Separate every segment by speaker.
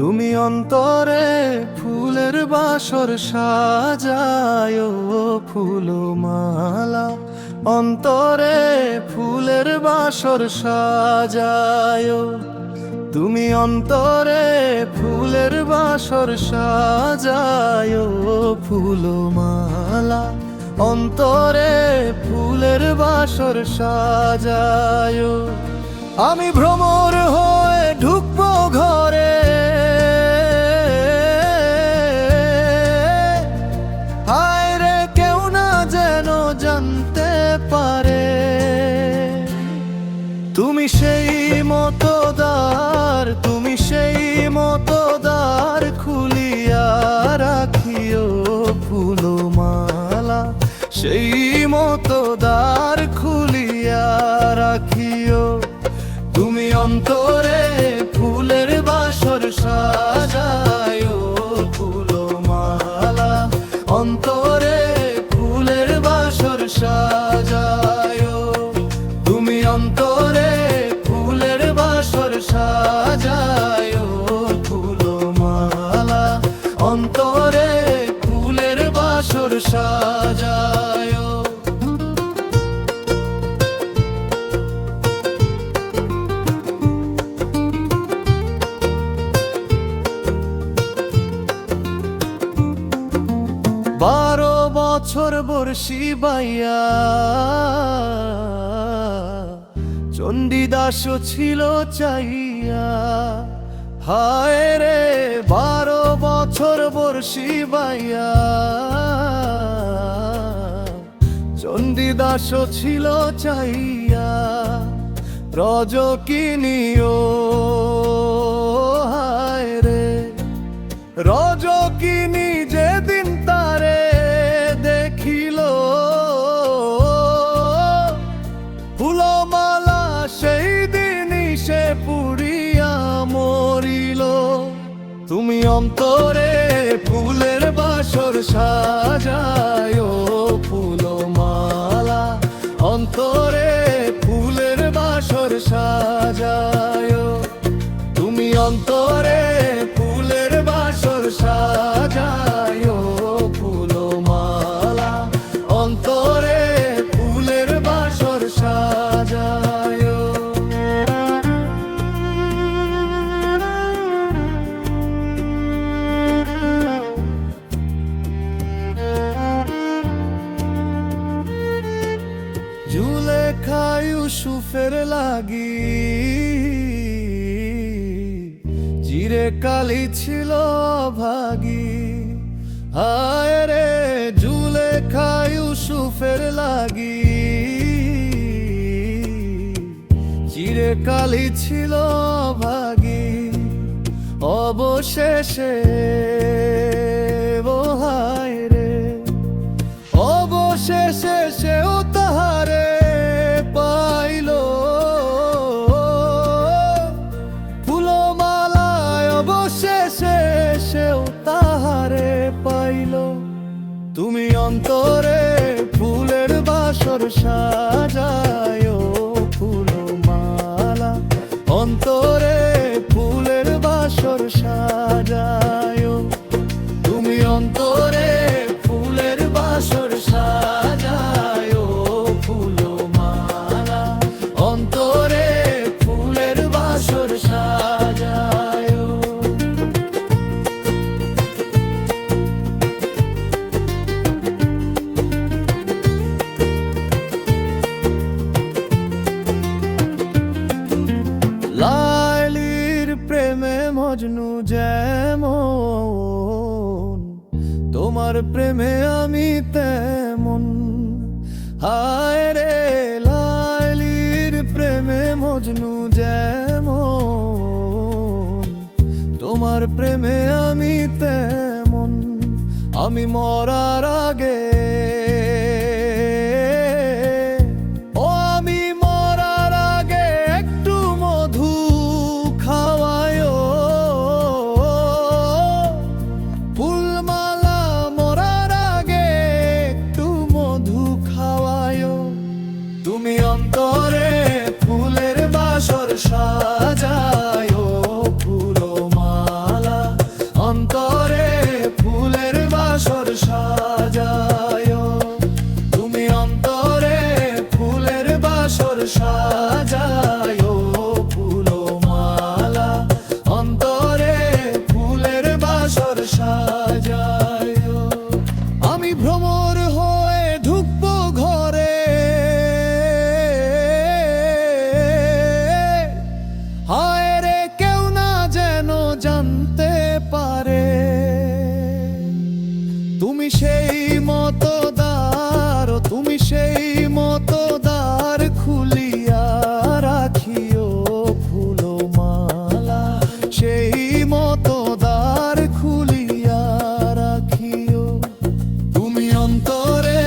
Speaker 1: তুমি অন্তরে ফুলের বাসর সাজায় ফুলমালা, অন্তরে ফুলের বাসর সাজায়। তুমি অন্তরে ফুলের বাসর সাজায় ফুলমালা, অন্তরে ফুলের বাসর সাজায়। আমি ভ্রমর হয়ে ঢুকবো ঘরে, হায় রে কেউ না যেন জানতে পারে। তুমি সেই মতো দ্বার, তুমি সেই মতো দ্বার খুলিয়া রাখিও ফুলমালা, সেই মতো দ্বার খুলিয়া রাখিও। তুমি অন্তরে ফুলের বাসর সাজায় ফুলমালা, অন্তরে ফুলের বাসর সাজায়। তুমি অন্তরে ফুলের বাসর সাজায় ফুলমালা, অন্তরে ফুলের বাসর সাজায়। বারো বছর বর্ষি বাইয়া চণ্ডীদাস ছিল চাইয়া, হায় রে 12 বছর বর্ষি বাইয়া চণ্ডীদাস ছিল চাইয়া। রজকিনীও হায় রে রজকিনী যেদিন তারে দেখিল, ফুলমালা সেই দিনই সে পুড়িয়া মরিল। তুমি অন্তরে ফুলের বাসর সাজায় ফুলমালা, অন্তরে ফুলের বাসর সাজায়। তুমি অন্তরে ফুলের বাসর সাজায় ফুলমালা, অন্তরে ফুলের বাসর সাজায়। জুলেখা ইউসুফের লাগি চিরকালই ছিল ভাগী, হায় রে জুলেখা ইউসুফের লাগি চিরকালই ছিল ভাগী। অবশেষে হায় রে অবশেষে সেও তাহারে পাইল, ফুলমালায় অবশেষে সেও তাহারে পাইল। তুমি অন্তরে ফুলের বাসর সাজায় ফুলমালা, অন্তরে ফুলের বাসর সাজায়। তুমি অন্তরে ফুলের বাসর সাজায় ফুলমালা, অন্তরে ফুলের বাসর সাজায়। লাইলির প্রেমে মজনু যেমন, তোমার প্রেমে আমি তেমন, হায় রে লাইলির প্রেমে মজনু যেমন, তোমার প্রেমে আমি তেমন। আমি মরার আগে অন্তরে ফুলের বাসর সাজায় ফুলমালা, সেই মতো দ্বার, তুমি সেই মতো দ্বার খুলিয়া রাখিও ফুলমালা, সেই মতো দ্বার খুলিয়া রাখিও। তুমি অন্তরে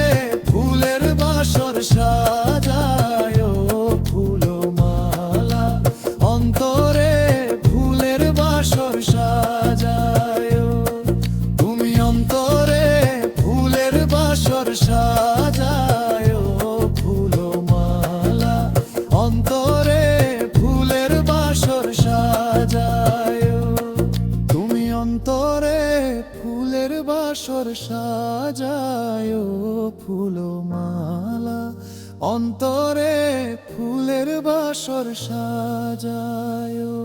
Speaker 1: ফুলের বাসর সাজায়ো ফুলমালা, অন্তরে ফুলের বাসর সাজায়ো। তুমি অন্তরে ফুলের বাসর সাজায়ো ফুলমালা, অন্তরে ফুলের বাসর সাজায়ো। তুমি অন্তরে ফুলের বাসর সাজায়ো ফুলমালা, অন্তরে ফুলের বাসর সাজায়ো।